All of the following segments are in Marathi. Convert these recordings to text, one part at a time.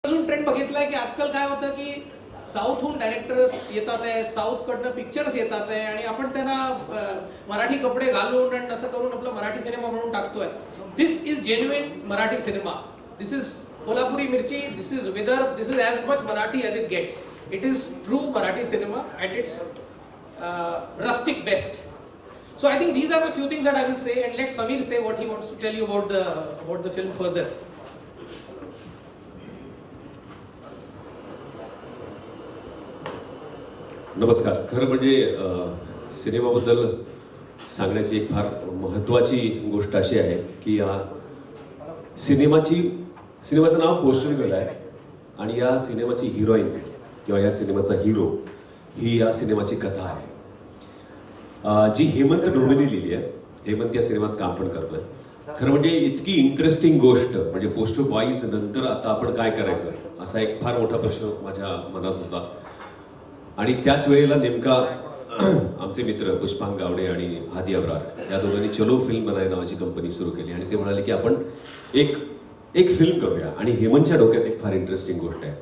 अजून ट्रेंड बघितलाय की आजकाल काय होतं की साऊथहून डायरेक्टर्स येतात आहे, साऊथकडनं पिक्चर्स येतात आहे आणि आपण त्यांना मराठी कपडे घालून आणि असं करून आपला मराठी सिनेमा म्हणून टाकतोय. This is genuine Marathi cinema. This is Kolhapuri mirchi, this is Vidarbha, this is as much Marathi as it gets. It is true Marathi cinema at its rustic best. So I think these are the few things that I will say, and let Samir say what he wants to tell you about the film further. नमस्कार. खरं म्हणजे सिनेमाबद्दल सांगण्याची एक फार महत्त्वाची गोष्ट अशी आहे की या सिनेमाचं नाव पोस्टर गर्ल आहे आणि या सिनेमाची हिरोईन किंवा या सिनेमाचा हिरो ही या सिनेमाची कथा आहे जी हेमंत ढोमेने लिहिली आहे. हेमंत या सिनेमात काम पण करतोय. खरं म्हणजे इतकी इंटरेस्टिंग गोष्ट म्हणजे पोस्टर बॉईज नंतर आता आपण काय करायचं असा एक फार मोठा प्रश्न माझ्या मनात होता. आणि त्याच वेळेला नेमका आमचे मित्र पुष्पांक गावडे आणि हादी अब्रार या दोघांनी चलो फिल्म बनाय नावाची कंपनी सुरू केली आणि ते म्हणाले की आपण एक फिल्म करूया. आणि हेमंतच्या डोक्यात एक फार इंटरेस्टिंग गोष्ट आहे.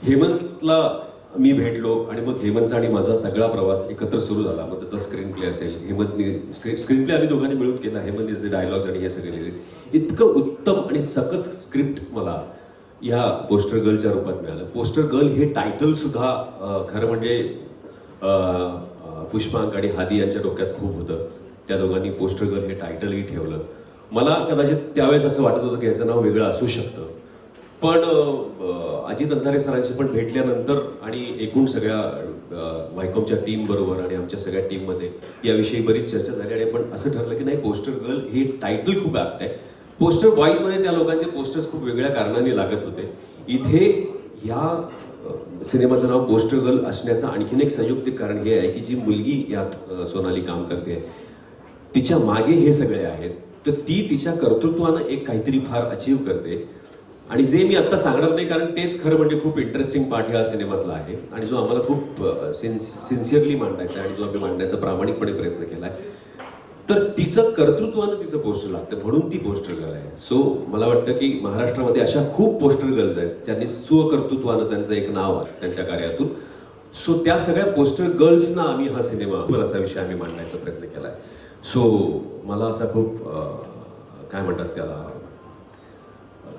हेमंतला मी भेटलो आणि मग हेमंतचा आणि माझा सगळा प्रवास एकत्र सुरू झाला. मग त्याचा स्क्रीन प्ले असेल, हेमंतने स्क्रीन प्ले आम्ही दोघांनी मिळून केला. हेमंत डायलॉग्स आणि हे सगळे लिहिले. इतकं उत्तम आणि सकस स्क्रिप्ट मला या पोस्टर गर्लच्या रूपात मिळालं. पोस्टर गर्ल हे टायटल सुद्धा खरं म्हणजे पुष्पांक आणि हादी यांच्या डोक्यात खूप होतं. त्या दोघांनी पोस्टर गर्ल हे टायटलही ठेवलं. मला कदाचित त्यावेळेस असं वाटत होतं की याचं नाव वेगळं असू शकतं. पण अजित अंधारे सरांशी पण भेटल्यानंतर आणि एकूण सगळ्या व्हायकॉमच्या टीमबरोबर आणि आमच्या सगळ्या टीममध्ये याविषयी बरीच चर्चा झाली आणि पण असं ठरलं की नाही, पोस्टर गर्ल हे टायटल खूप ॲप्ट आहे. पोस्टर बॉईजमध्ये त्या लोकांचे पोस्टर्स खूप वेगळ्या कारणाने लागत होते. इथे या सिनेमाचं नाव पोस्टर गर्ल असण्याचं आणखीन एक संयुक्तिक कारण हे आहे की जी मुलगी यात सोनाली काम करते तिच्या मागे हे सगळे आहेत. तर ती तिच्या कर्तृत्वानं एक काहीतरी फार अचीव करते आणि जे मी आत्ता सांगणार नाही कारण तेच खरं म्हणजे खूप इंटरेस्टिंग पार्ट ह्या सिनेमातला आहे आणि जो आम्हाला खूप सिन्सिअरली मांडायचा आहे आणि जो आम्ही मांडण्याचा प्रामाणिकपणे प्रयत्न केला आहे. तर तिचं कर्तृत्वानं तिचं पोस्टर लागतं म्हणून ती पोस्टर गर्ल आहे. सो मला वाटतं की महाराष्ट्रामध्ये अशा खूप पोस्टर गर्ल्स आहेत ज्यांनी स्वकर्तृत्वानं त्यांचं एक नाव आहे त्यांच्या कार्यातून. सो त्या सगळ्या पोस्टर गर्ल्सना आम्ही हा सिनेमा असा विषय आम्ही मांडण्याचा प्रयत्न केला आहे. सो मला असा खूप काय म्हणतात त्याला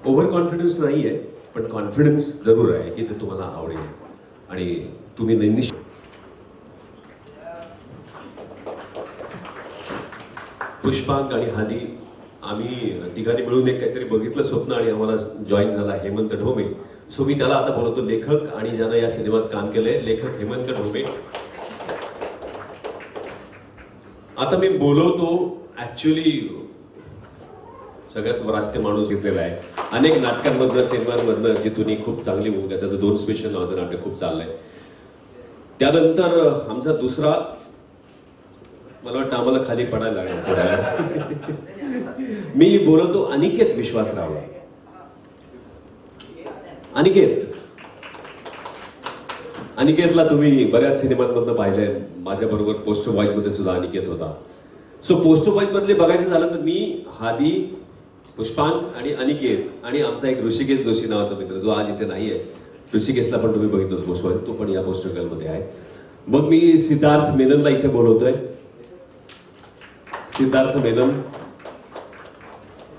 ओव्हर कॉन्फिडन्स नाही आहे पण कॉन्फिडन्स जरूर आहे की ते तुम्हाला आवडेल आणि तुम्ही निश्चित. पुष्पांक आणि हादी आम्ही तिघांनी मिळून एक काहीतरी बघितलं स्वप्न आणि आम्हाला जॉईन झाला हेमंत ढोमे. सो मी त्याला आता बोलवतो लेखक आणि ज्यानं या सिनेमात काम केलंय लेखक हेमंत ढोमे. आता मी बोलवतो ऍक्च्युली सगळ्यात वरात्य माणूस घेतलेला आहे. अनेक नाटकांमधनं सिनेमांमधनं जिथूनही खूप चांगली भूमिका आहे. त्याचं 2 स्पेशल नावाचं नाटक खूप चाललंय. त्यानंतर आमचा दुसरा मला वाटतं आम्हाला खाली पडायला लागला. मी बोलवतो अनिकेत विश्वासराव. अनिकेतला तुम्ही बऱ्याच सिनेमांमधनं पाहिलंय. माझ्याबरोबर पोस्टर बॉईज मध्ये सुद्धा अनिकेत होता. सो पोस्टर बॉईज मधले बघायचं झालं तर मी, हादी, पुष्पांक आणि अनिकेत आणि आमचा एक ऋषिकेश जोशी नावाचा मित्र जो आज इथे नाहीये. ऋषिकेशला पण तुम्ही बघितलं पोस्टर, तो पण या पोस्टर गर्लमध्ये आहे. मग मी सिद्धार्थ मेननला इथे बोलवतोय. सिद्धार्थ मेनन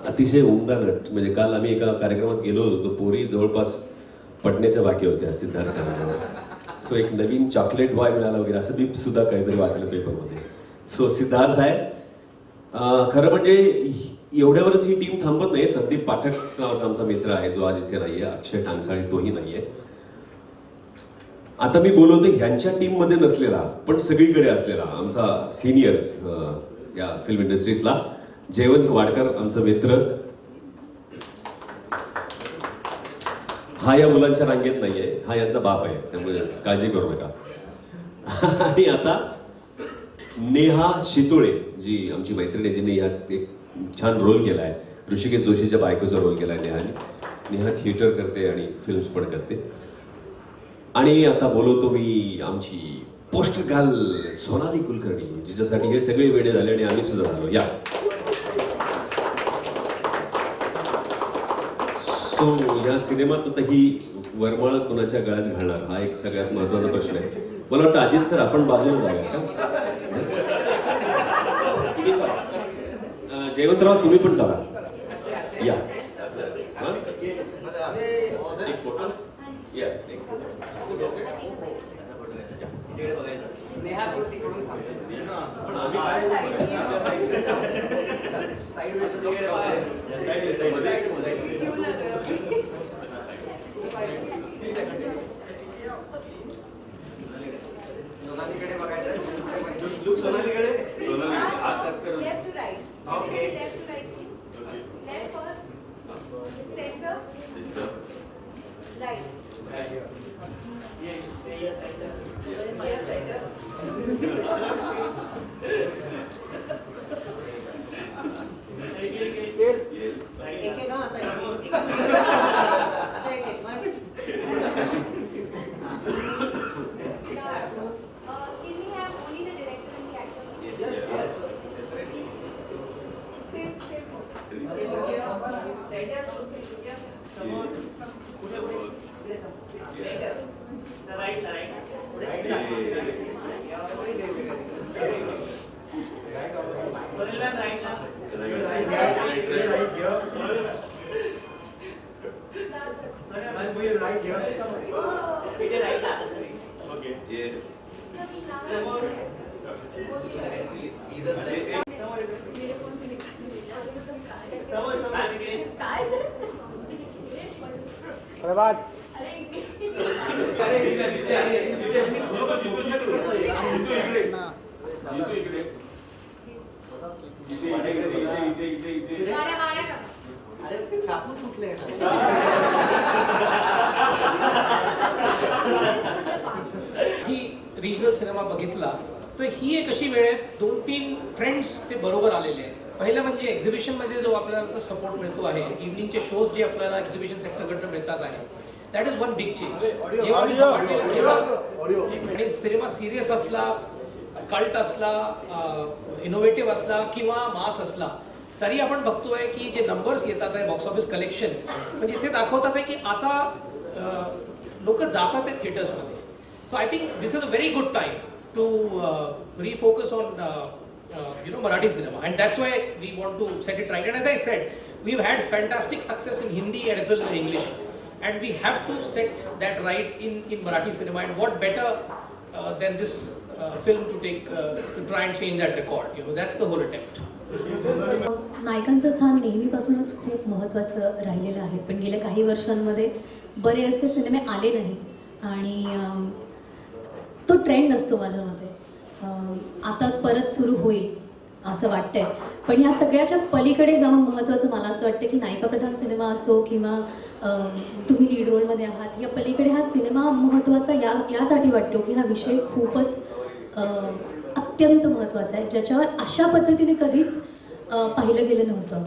अतिशय उमदा नट. म्हणजे काल आम्ही एका कार्यक्रमात गेलो होतो तो पोरी जवळपास पटण्याच्या बाकी होत्या सिद्धार्थच्या. सो एक नवीन चॉकलेट बॉय मिळाला वगैरे असं मी सुद्धा काहीतरी वाचलं पेपरमध्ये. सो सिद्धार्थ आहे. खरं म्हणजे एवढ्यावरच ही टीम थांबत नाही. संदीप पाठक नावाचा आमचा मित्र आहे जो आज इथे नाहीये. अक्षय टांगसाळे तोही नाहीये. आता मी बोलवतो ह्यांच्या टीम मध्ये नसलेला पण सगळीकडे असलेला आमचा सिनियर या फिल्म इंडस्ट्रीतला जयवंत वाडकर आमचा मित्र. हा या मुलांच्या रांगेत नाहीये, हा यांचा बाप आहे त्यामुळे काळजी करू नका. आणि आता नेहा शितोळे जी आमची मैत्रिणी जिने यात एक छान रोल केलाय. ऋषिकेश जोशीच्या बायकोचा रोल केलाय नेहाने. नेहा थिएटर करते आणि फिल्म्स पण करते. आणि आता बोलवतो मी आमची पोस्टर गर्ल सोनाली कुलकर्णी जिच्यासाठी हे सगळे वेडे झाले आणि आम्ही सुद्धा झालो. या सो या सिनेमात आता ही वरमाळ कुणाच्या गळ्यात घालणार हा एक सगळ्यात महत्त्वाचा प्रश्न आहे. मला वाटतं अजित सर आपण बाजूला जाऊया का? तुम्ही चला. जयवंतराव तुम्ही पण चला या. हा? एक फोटो या एक फोटो. सोनालीकडे बघायचं. लुक सोनालीकडे. सोनाली हात कर. Left to right. Okay. Left to right. Left first. Center. Right. Can we have only the director and the actor? Yes. Same photo. Right here. ये मेरे फोन से काय अरे छापून कुठले ही रिजनल सिनेमा बघितला तर ही एक अशी वेळ आहे 2-3 ट्रेंड्स ते बरोबर आलेले आहेत. पहिलं म्हणजे एक्झिबिशनमध्ये जो आपल्याला सपोर्ट मिळतो आहे, इव्हनिंगचे शोज जे आपल्याला एक्झिबिशन सेक्टरकडून मिळतात आहे, that is one big change. जेव्हा आम्ही झपाटलेला केला आणि सिनेमा सिरियस असला, कल्ट असला, इनोव्हेटिव्ह असला किंवा मास असला, तरी आपण बघतोय की जे नंबर्स येतात आहे बॉक्स ऑफिस कलेक्शन, म्हणजे इथे दाखवतात आहे की आता लोक जातात आहेत थिएटर्समध्ये. So I think this is a very good time to refocus on Marathi cinema, and that's why we want to set it right. And as I said, we've had fantastic success in Hindi and as well as in English, and we have to set that right in Marathi cinema. And what better than this film to take to try and change that record? That's the whole attempt. नायकांचं स्थान नेहमीपासूनच खूप महत्त्वाचं राहिलेलं आहे, पण गेल्या काही वर्षांमध्ये बरेचसे सिनेमे आले नाही आणि तो ट्रेंड असतो माझ्या मते. आता परत सुरू होईल असं वाटतंय, पण ह्या सगळ्याच्या पलीकडे जाऊन महत्त्वाचं मला असं वाटतं की नायिकाप्रधान सिनेमा असो किंवा तुम्ही लीड रोलमध्ये आहात, या पलीकडे हा सिनेमा महत्त्वाचा यासाठी वाटतो की हा विषय खूपच अत्यंत महत्त्वाचा आहे, ज्याच्यावर अशा पद्धतीने कधीच पाहिलं गेलं नव्हतं.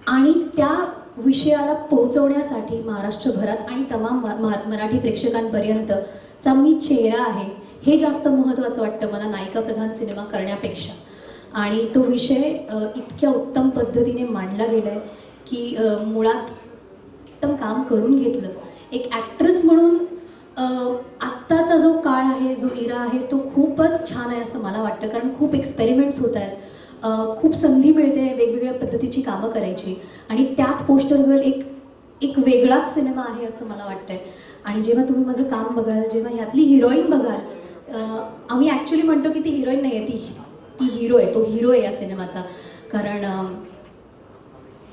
आणि त्या विषयाला पोहोचवण्यासाठी महाराष्ट्रभरात आणि तमाम मराठी प्रेक्षकांपर्यंतचा मी चेहरा आहे, हे जास्त महत्त्वाचं वाटतं मला नायिकाप्रधान सिनेमा करण्यापेक्षा. आणि तो विषय इतक्या उत्तम पद्धतीने मांडला गेला आहे की मुळात उत्तम काम करून घेतलं. एक ॲक्ट्रेस म्हणून आत्ताचा जो काळ आहे, जो इरा आहे, तो खूपच छान आहे असं मला वाटतं, कारण खूप एक्सपेरिमेंट्स होत आहेत, खूप संधी मिळते वेगवेगळ्या पद्धतीची कामं करायची, आणि त्यात पोस्टर गर्ल एक वेगळाच सिनेमा आहे असं मला वाटतं आहे. आणि जेव्हा तुम्ही माझं काम बघाल, जेव्हा ह्यातली हिरोईन बघाल, आम्ही ॲक्च्युली म्हणतो की ती हिरोईन नाही आहे, ती हिरो आहे, तो हिरो आहे या सिनेमाचा, कारण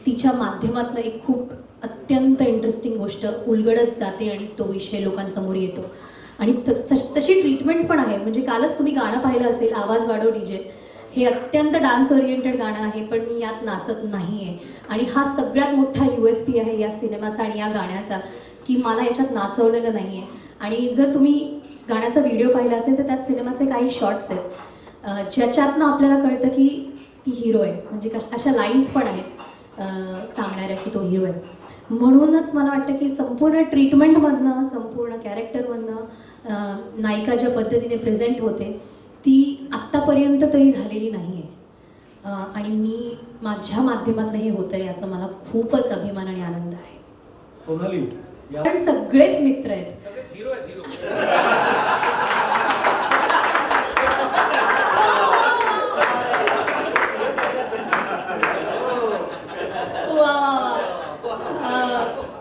तिच्या माध्यमातून एक खूप अत्यंत इंटरेस्टिंग गोष्ट उलगडत जाते आणि तो विषय लोकांसमोर येतो. आणि तशी ट्रीटमेंट पण आहे. म्हणजे कालच तुम्ही गाणं पाहिलं असेल, आवाज वाढव डीजे, हे अत्यंत डान्स ओरिएंटेड गाणं आहे, पण मी यात नाचत नाही आहे. आणि हा सगळ्यात मोठा USP आहे या सिनेमाचा आणि या गाण्याचा, की मला याच्यात नाचवलेलं नाही आहे. आणि जर तुम्ही गाण्याचा व्हिडिओ पाहिला असेल तर त्यात सिनेमाचे काही शॉर्ट्स आहेत ज्याच्यातनं आपल्याला कळतं की ती हिरो आहे. म्हणजे अशा लाईन्स पण आहेत सांगणाऱ्या की तो हिरो आहे. म्हणूनच मला वाटतं की संपूर्ण ट्रीटमेंटमधनं, संपूर्ण कॅरेक्टरमधनं नायिका ज्या पद्धतीने प्रेझेंट होते ती आत्तापर्यंत तरी झालेली नाही आहे. आणि मी माझ्या माध्यमातून हे होतं आहे याचा मला खूपच अभिमान आणि आनंद आहे. सोनाली या पण सगळेच मित्र आहेत. झिरो आहे झिरो. वा वा वा.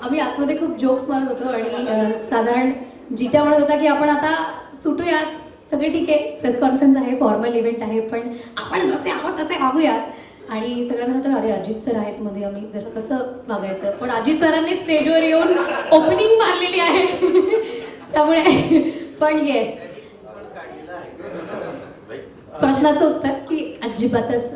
आम्ही आतमध्ये खूप जोक्स मारत होतो आणि साधारण जित्या म्हणत होता की आपण आता सुटूयात, सगळे ठीक आहे, प्रेस कॉन्फरन्स आहे, फॉर्मल इव्हेंट आहे, पण आपण जसे आहोत तसे वागूयात. आणि सगळ्यांना वाटतं अरे अजित सर आहेत मध्ये, आम्ही जरा कसं वागायचं, पण अजित सरांनी स्टेजवर येऊन ओपनिंग मारलेली आहे. त्यामुळे पण येस, प्रश्नाचं उत्तर की अजिबातच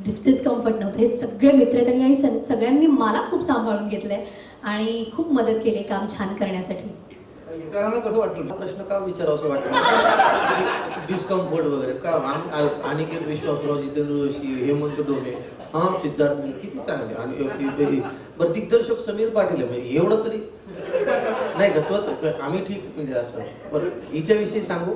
डिस्कम्फर्ट नव्हतं. हे सगळे मित्र आहेत आणि सगळ्यांनी मला खूप सांभाळून घेतलंय आणि खूप मदत केली काम छान करण्यासाठी. इतरांना कसं वाटलं? हा प्रश्न का विचारावं वाटलं? डिस्कम्फर्ट वगैरे का? अनिकेत विश्वासराव, जितेंद्र जोशी, हेमंत डोमे, सिद्धार्थ किती चांगले. आणि बरं दिग्दर्शक समीर पाटील आहे, म्हणजे एवढं तरी नाही का? तो आम्ही ठीक म्हणजे असं. बरं हिच्याविषयी सांगू,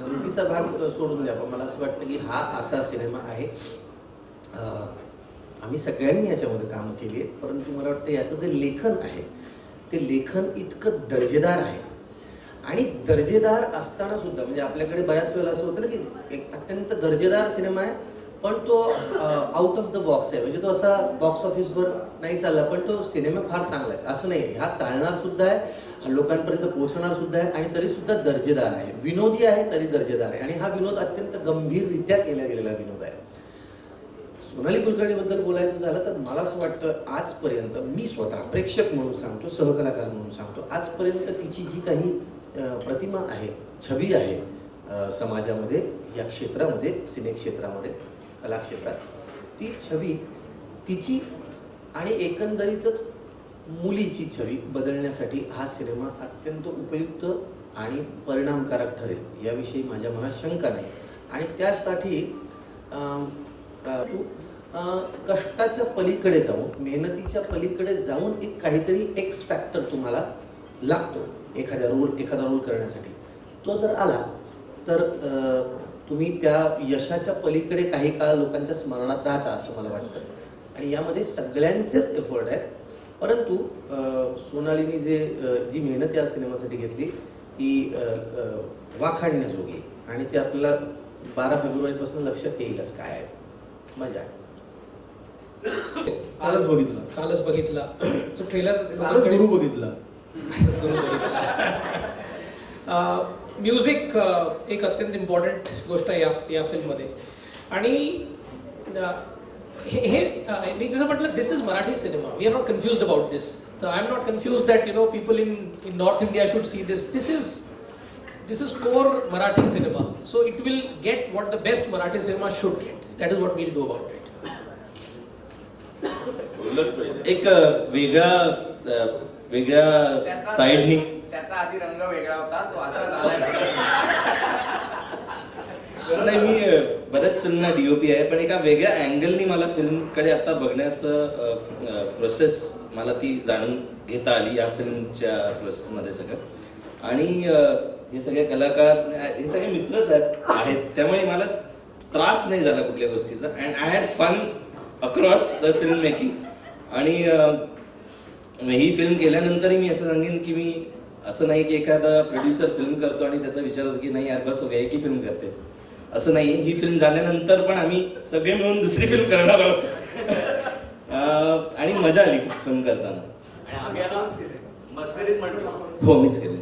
गमतीचा भाग सोडून द्या, पण मला असं वाटतं की हा असा सिनेमा आहे, आम्ही सगळ्यांनी याच्यामध्ये कामं केली आहेत, परंतु मला वाटतं याचं जे लेखन आहे ते लेखन इतकं दर्जेदार आहे. आणि दर्जेदार असताना सुद्धा म्हणजे आपल्याकडे बऱ्याच वेळेला असं होतं ना की एक अत्यंत दर्जेदार सिनेमा आहे पण तो आउट ऑफ द बॉक्स आहे, म्हणजे तो असा बॉक्स ऑफिसवर नाही चालला पण तो सिनेमा फार चांगला आहे असं नाही. हा चालणार सुद्धा आहे, हा लोकांपर्यंत पोहोचणार सुद्धा आहे आणि तरी सुद्धा दर्जेदार आहे. विनोदी आहे तरी दर्जेदार आहे आणि हा विनोद अत्यंत गंभीररित्या केला गेलेला विनोद आहे. सोनाली कुलकर्णीबद्दल बोलायचं झालं तर मला असं वाटतं आजपर्यंत, मी स्वतः प्रेक्षक म्हणून सांगतो, सहकलाकार म्हणून सांगतो, आजपर्यंत तिची जी काही प्रतिमा आहे, छबी आहे समाजामध्ये, या क्षेत्रामध्ये, सिने क्षेत्रामध्ये, कला क्षेत्रात, ती छबी तिची आणि एकंदरीतच मुलीची छबी बदलण्यासाठी हा सिनेमा अत्यंत उपयुक्त आणि परिणामकारक ठरेल याविषयी माझ्या मनात शंका नाही. आणि त्यासाठी कष्टाच्या पलीकडे जाऊन, मेहनतीच्या पलीकडे जाऊन एक काहीतरी एक्स फॅक्टर तुम्हाला लागतो एखादा रोल करण्यासाठी. तो जर आला तर तुम्ही त्या यशाच्या पलीकडे काही काळ लोकांच्या स्मरणात राहता असं मला वाटतं. आणि यामध्ये सगळ्यांचेच एफर्ट आहेत, परंतु सोनालीनी जी मेहनत या सिनेमासाठी घेतली ती वाखाणण्याजोगी आणि ते आपल्याला 12 फेब्रुवारीपासून लक्षात येईलच काय आहे. मजा आहे. कालच बघितला जो ट्रेलर, कालच गुरु बघितला. म्युझिक एक अत्यंत इम्पॉर्टंट गोष्ट आहे या फिल्ममध्ये. आणि हे मी जसं म्हटलं, this is Marathi cinema. We are not confused about this. I am not confused that people in North India should see this. This is core Marathi cinema. So it will get what the best Marathi cinema should get. That is what we'll do about it. एक वेगळ्या साईडनी त्याचा आधी रंग वेगळा होता, तो असा झाला. नाही, मी बऱ्याच फिल्मना DOP आहे, पण एका वेगळ्या अँगलनी मला फिल्मकडे आता बघण्याचं प्रोसेस मला ती जाणून घेता आली या फिल्मच्या प्रोसेसमध्ये सगळं. आणि हे सगळे कलाकार, हे सगळे मित्रच आहेत, त्यामुळे मला त्रास नाही झाला कुठल्या गोष्टीचा. And I had fun across the film making. आणि ही फिल्म केल्यानंतरही मी असं सांगेन की मी असं नाही की एखादा प्रोड्युसर फिल्म करतो आणि त्याचा विचार होतो की नाही यार बस हो गया एक ही फिल्म करते, असं नाही. ही फिल्म झाल्यानंतर पण आम्ही सगळे मिळून दुसरी फिल्म करणार आहोत. आणि मजा आली फिल्म करताना. आम्ही याला मस्करीत म्हणतो, हो मीच केले.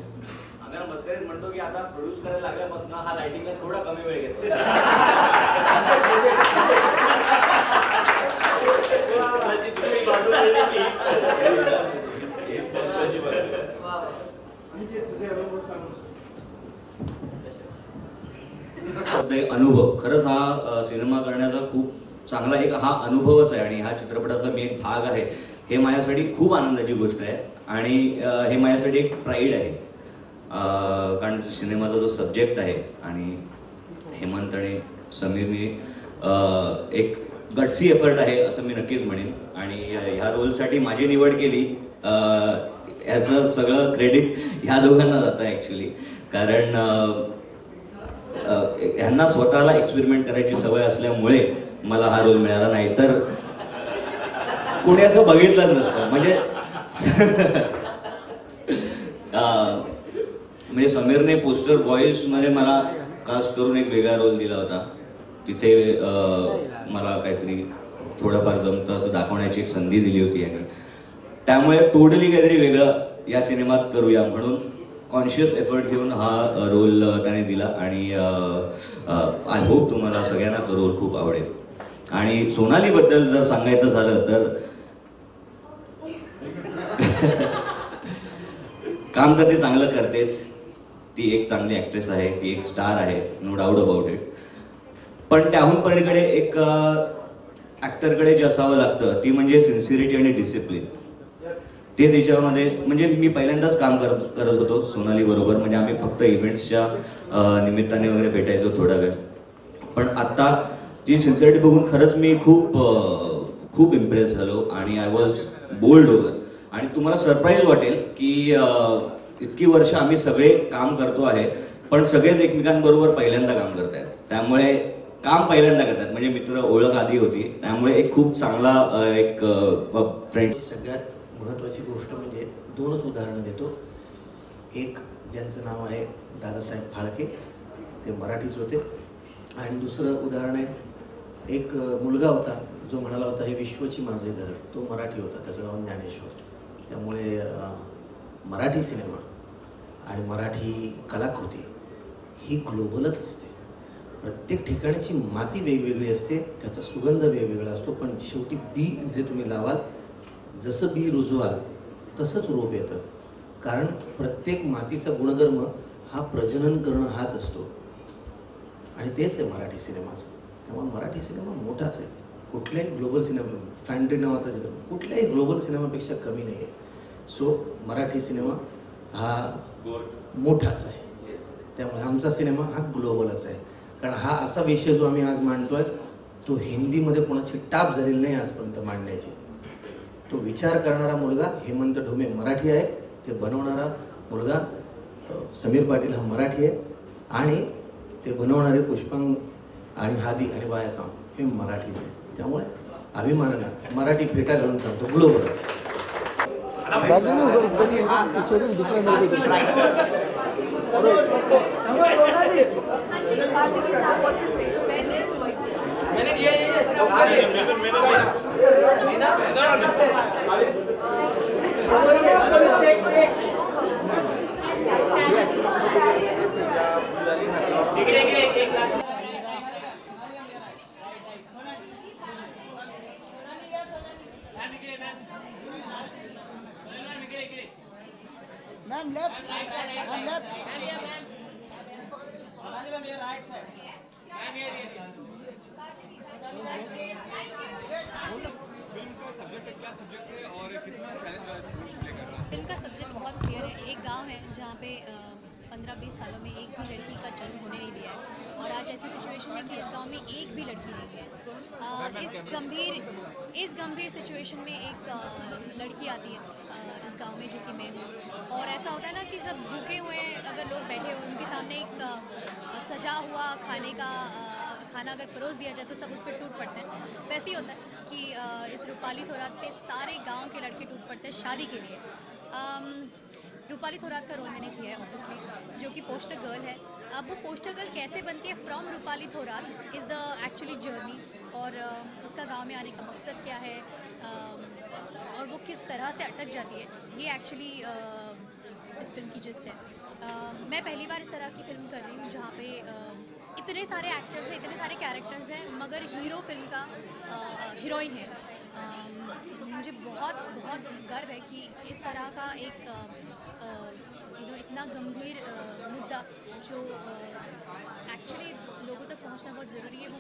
आम्ही याला मस्करीत म्हणतो की आता प्रोड्यूस करायला लागल्यापासून हा लाइटिंगला थोडा कमी वेळ घेतो. अनुभव खरंच हा सिनेमा करण्याचा खूप चांगला एक हा अनुभवच आहे आणि हा चित्रपटाचा मी एक भाग आहे. हे माझ्यासाठी खूप आनंदाची गोष्ट आहे आणि हे माझ्यासाठी एक प्राईड आहे. कारण सिनेमाचा जो सब्जेक्ट आहे आणि हेमंत आणि समीरने एक गटसी एफर्ट आहे असं मी नक्कीच म्हणेन. आणि ह्या रोलसाठी माझी निवड केली ह्याचं सगळं क्रेडिट ह्या दोघांना जातं ॲक्च्युली. कारण ह्यांना स्वतःला एक्सपेरिमेंट करायची सवय असल्यामुळे मला हा रोल मिळाला. नाही तर कोणी असं बघितलंच नसतं म्हणजे म्हणजे समीरने पोस्टर बॉईजमध्ये मला कास्ट करून एक वेगळा रोल दिला होता. तिथे मला काहीतरी थोडंफार जमतं असं दाखवण्याची एक संधी दिली होती यांनी. त्यामुळे टोटली काहीतरी वेगळं या सिनेमात करूया म्हणून कॉन्शियस एफर्ट घेऊन हा रोल त्याने दिला आणि आय होप तुम्हाला सगळ्यांना तो रोल खूप आवडेल. आणि सोनालीबद्दल जर सांगायचं झालं तर काम तर ती चांगलं करतेच. ती एक चांगली ॲक्ट्रेस आहे, ती एक स्टार आहे, नो डाऊट अबाउट इट. पण त्याहून पलीकडे एक ॲक्टरकडे जे असावं लागतं ती म्हणजे सिन्सिरिटी आणि डिसिप्लिन. ते तिच्यामध्ये म्हणजे मी पहिल्यांदाच काम करत होतो सोनाली बरोबर. म्हणजे आम्ही फक्त इव्हेंट्सच्या निमित्ताने वगैरे भेटायचो थोडा वेळ. पण आत्ता ती सिन्सिरिटी बघून खरंच मी खूप इम्प्रेस झालो आणि आय वॉज बोल्ड ओव्हर. आणि तुम्हाला सरप्राईज वाटेल की इतकी वर्ष आम्ही सगळे काम करतो आहे पण सगळेच एकमेकांबरोबर पहिल्यांदा काम करतायत. त्यामुळे काम पहिल्यांदा करतात म्हणजे मित्र ओळख आधी होती. त्यामुळे एक खूप चांगला एक फ्रेंड्स. सगळ्यात महत्त्वाची गोष्ट म्हणजे 2च उदाहरणं देतो. एक ज्यांचं नाव आहे दादासाहेब फाळके, ते मराठीच होते. आणि दुसरं उदाहरण आहे एक मुलगा होता जो म्हणाला होता हे विश्वची माझे घर. तो मराठी होता, त्याचं नाव ज्ञानेश्वर. त्यामुळे मराठी सिनेमा आणि मराठी कलाकृती ही ग्लोबलच असते. प्रत्येक ठिकाणची माती वेगवेगळी असते, त्याचा सुगंध वेगवेगळा असतो. पण शेवटी बी जे तुम्ही लावाल, जसं बी रुजवाल तसंच रोप येतं. कारण प्रत्येक मातीचा गुणधर्म हा प्रजनन करणं हाच असतो आणि तेच आहे मराठी सिनेमाचं. त्यामुळे मराठी सिनेमा मोठाच आहे. कुठल्याही ग्लोबल सिनेमा, फॅन्ड्री नावाचा चित्रपट कुठल्याही ग्लोबल सिनेमापेक्षा कमी नाही आहे. सो मराठी सिनेमा हा मोठाच आहे. त्यामुळे आमचा सिनेमा हा ग्लोबलच आहे. कारण हा असा विषय जो आम्ही आज मांडतोय तो हिंदीमध्ये कोणाची टाप झालेली नाही आजपर्यंत मांडण्याची. तो विचार करणारा मुलगा हेमंत ढोमे मराठी आहे, ते बनवणारा मुलगा समीर पाटील हा मराठी आहे आणि ते बनवणारे पुष्पांग आणि हादी आणि वायाकाम हे मराठीच आहे. त्यामुळे अभिमानानं मराठी फेटा घालून सांगतो ग्लोबल. फिल्म का सब्जेक्ट बहुत क्लियर है. एक गांव है जहाँ पे 15-20 सालों में एक भी लड़की का जन्म होने नहीं दिया है और आज ऐसी सिचुएशन है कि इस गांव में एक भी लड़की नहीं है. इस गंभीर सिचुएशन में एक लड़की आती है इस गांव में, जो कि मैं हूँ. और ऐसा होता है ना कि सब भूखे हुए अगर लोग बैठे हो, उनके सामने एक सजा हुआ खाना अगर परोस दिया जाए तो सब उस पर टूट पड़ते हैं. वैसे ही होता है कि इस रूपाली थोरात पे सारे गांव के लड़के टूट पड़ते हैं शादी के लिए. रूपाली थोरात का रोल मैंने किया है ऑब्वियसली, जो कि पोस्टर गर्ल है. अब वो पोस्टर गर्ल कैसे बनती है from Rupali Thorat is the actually journey. और उसका गांव में आने का मकसद क्या है और वो किस तरह से अटक जाती है, ये एक्चुअली इस फिल्म की जिस्ट है. मैं पहली बार इस तरह की फिल्म कर रही हूँ जहाँ पे इतने सारे एक्टर्स हैं, इतने सारे कैरेक्टर्स हैं, मगर हीरो फिल्म का हीरोइन है. मुझे बहुत बहुत गर्व है कि इस तरह का एक इतना गंभीर मुद्दा जो एक्चुअली लोगों तक पहुंचना बहुत ज़रूरी है, वो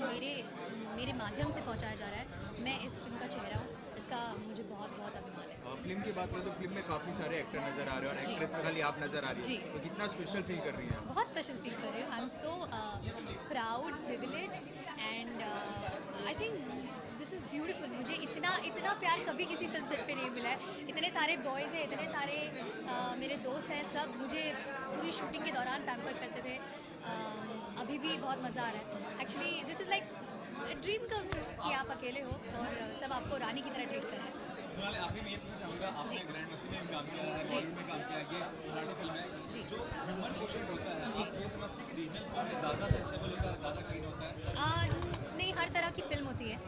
मेरे माध्यम से पहुंचाया जा रहा है. मैं इस फिल्म का चेहरा हूँ, इसका मुझे बहुत बहुत अभिमान है. फिल्म की बात करें तो फिल्म में काफ़ी सारे एक्टर नज़र आ रहे हैं और जी. एक्ट्रेस में खाली आप नज़र आ रही जी. है, तो कितना स्पेशल फील कर रही हैं? बहुत स्पेशल फील कर रही हूँ. I am so proud, privileged and I think this is beautiful. मुझे इतना प्यार कभी किसी फिल्म सेट पे नहीं मिला है. इतने सारे बॉयज़ हैं, इतने सारे मेरे दोस्त हैं, सब मुझे पूरी शूटिंग के दौरान पैम्पर करते थे. अभी भी बहुत मज़ा आ रहा है. Actually this is like dream come true कि आप अकेले हो और सब आपको रानी की तरह ट्रीट कर रहे हैं. सोनाली आखिर में ये पूछना चाहूँगा, आपने ग्रैंड मस्ती में भी काम किया है, बॉलीवुड में काम किया है, ये मराठी फिल्म है, जो ह्यूमन क्वेश्चन होता है, आप ये समझते हैं कि रीजनल फिल्म में ज़्यादा सेंसेबल होता है, ज़्यादा क्लीन होता है? नहीं, हर तरह की फिल्म होती है।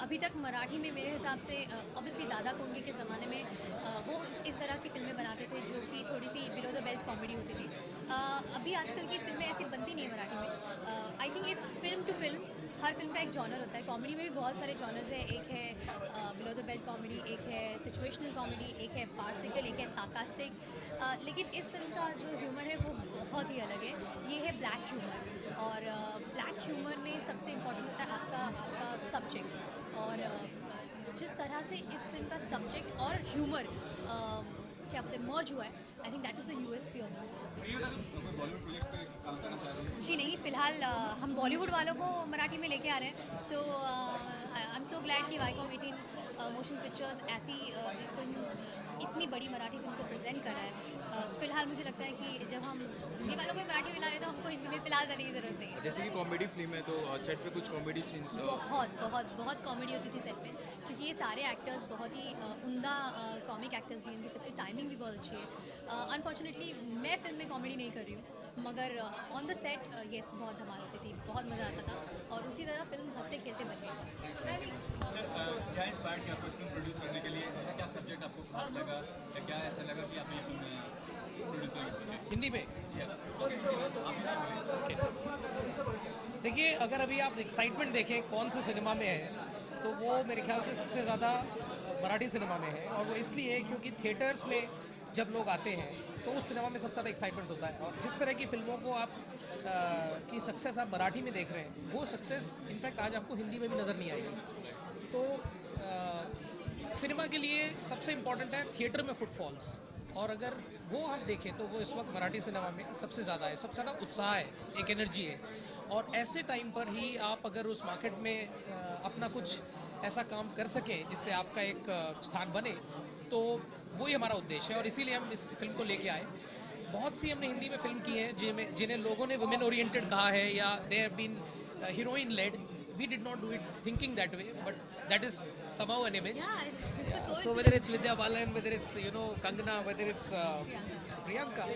अभी तक मराठी में मेरे हिसाब से ऑब्वियसली दादा कोंडके के ज़माने में वो इस तरह की फिल्में बनाते थे जो कि थोड़ी सी बिलो द बेल्ट कॉमेडी होती थी। अभी आजकल की फिल्में ऐसी बनती नहीं है मराठी में। I think it's film to film, हर फिल्म का एक जॉनर होता है। कॉमेडी में भी बहुत सारे जॉनर्स हैं, एक है बिलो द बेल्ट कॉमेडी, एक है सिचुएशनल कॉमेडी, एक है फार्सिकल, एक है सार्कास्टिक। लेकिन इस फिल्म का जो ह्यूमर है वो बहुत ही अलग है। ये है ब्लैक ह्यूमर, और ब्लैक ह्यूमर में सबसे इम्पोर्टेंट होता है आपका सब्जेक्ट। और जिस तरह से इस फिल्म का सब्जेक्ट और ह्यूमर क्या बोलते हैं मर्ज हुआ है, I think that is the USP of this film. Bollywood project पे काम करना चाह रहे हैं? जी नहीं, फ़िलहाल हम बॉलीवुड वालों को मराठी में लेके आ रहे हैं। So I am so glad कि वाईकॉम 18 मोशन पिक्चर्स ऐसी फिल्म, इतनी बड़ी मराठी फिल्म को प्रेजेंट कर रहा है। फ़िलहाल मुझे लगता है कि जब हम हिंदी वालों को मराठी में ला रहे हैं तो हमको हिंदी में फ़िलहाल जाने की ज़रूरत नहीं है। जैसे कि कॉमेडी फिल्म है तो सेट पे कुछ कॉमेडी सीन्स बहुत बहुत बहुत कॉमेडी होती थी सेट पे, क्योंकि ये सारे एक्टर्स बहुत ही उम्दा कॉमिक एक्टर्स भी हैं, उनकी सबकी टाइमिंग भी बहुत अच्छी है। अनफॉर्चुनेटली मैं फिल्म में कॉमेडी नहीं कर रही हूँ, मगर ऑन द सेट येस बहुत धमाल होती थी, बहुत मज़ा आता था, और उसी तरह फिल्म हंसते खेलते बन गई। सर क्या इंस्पायर किया आपको इस फिल्म प्रोड्यूस करने के लिए? ऐसा क्या सब्जेक्ट आपको खास लगा या क्या ऐसा लगा कि आप ये फिल्म प्रोड्यूस करेंगे? हिंदी में देखिए, अगर अभी आप एक्साइटमेंट देखें कौन से सिनेमा में है, तो वो मेरे ख्याल से सबसे ज़्यादा मराठी सिनेमा में है। और वो इसलिए क्योंकि थिएटर्स में जब लोग आते हैं तो उस सिनेमा में सबसे ज़्यादा एक्साइटमेंट होता है। और जिस तरह की फिल्मों को आप की सक्सेस आप मराठी में देख रहे हैं, वो सक्सेस इनफैक्ट आज आपको हिंदी में भी नज़र नहीं आएगी। तो सिनेमा के लिए सबसे इम्पॉर्टेंट है थिएटर में फुटफॉल्स, और अगर वो हम देखें तो वो इस वक्त मराठी सिनेमा में सबसे ज़्यादा है, सबसे ज़्यादा उत्साह है, एक एनर्जी है। और ऐसे टाइम पर ही आप अगर उस मार्केट में अपना कुछ ऐसा काम कर सकें जिससे आपका एक स्थान बने, तो वही हमारा उद्देश्य है, और इसीलिए हम इस फिल्म को लेके आए। बहुत सी हमने हिंदी में फिल्म की है जिन्हें लोगों ने वुमेन ओरिएंटेड कहा है, या they have been heroine led. We did not do it thinking that way, but that is somehow an image. Yeah. So whether it's Vidya Balan, whether it's Kangana, whether it's Priyanka,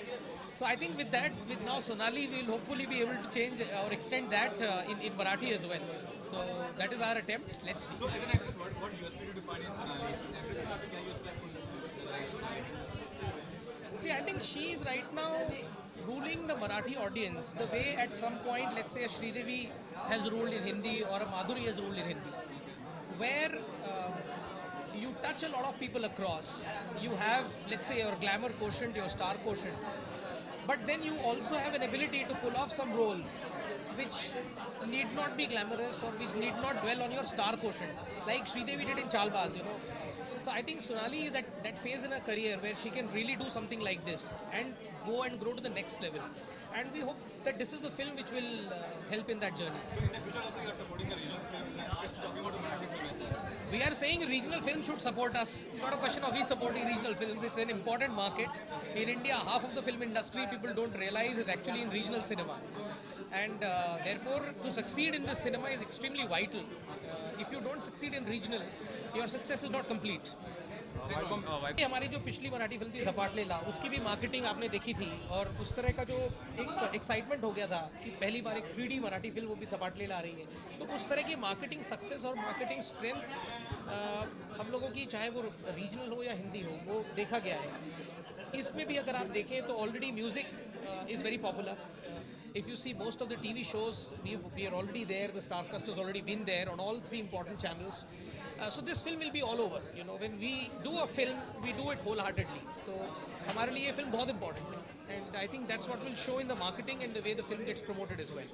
so I think with that, with now Sonali, we'll hopefully be able to change or extend that in Marathi as well. So that is our attempt. Let's see. So as an actress, what USP do you find in Sonali? Actress को आपको क्या USP आपको? See, I think she is right now ruling the Marathi audience the way at some point, let's say, a Sridevi has ruled in Hindi or a Madhuri has ruled in Hindi, where you touch a lot of people across. You have, let's say, your glamour quotient, your star quotient, but then you also have an ability to pull off some roles which need not be glamorous or which need not dwell on your star quotient, like Sridevi did in Chalbaz, So I think Sonali is at that phase in her career where she can really do something like this and go and grow to the next level. And we hope that this is the film which will help in that journey. So in the future also you are supporting the regional film, just talking about the Marathi film. We are saying regional films should support us. It's not a question of we supporting regional films. It's an important market. In India, half of the film industry, people don't realize, is actually in regional cinema. And therefore, to succeed in this cinema is extremely vital. If you don't succeed in regional, your success is not complete. हमारी जो पिछली मराठी फिल्म थी सपाट लेला, उसकी भी मार्केटिंग आपने देखी थी, और उस तरह का जो एक एक्साइटमेंट हो गया था कि पहली बार एक 3D मराठी फिल्म वो भी सपाट लेला आ रही है। तो उस तरह की मार्केटिंग सक्सेस और मार्केटिंग स्ट्रेंथ हम लोगों की, चाहे वो रीजनल हो या हिंदी हो, वो देखा गया है। इसमें भी अगर आप देखें तो already music is very popular. If you see most of the TV shows, we are already there. The star cast has already been there on all 3 important channels. So this film will be all over. When we do a film, we do it wholeheartedly. So हमारे लिए ये film बहुत important है. And I think that's what will show in the marketing and the way the film gets promoted as well.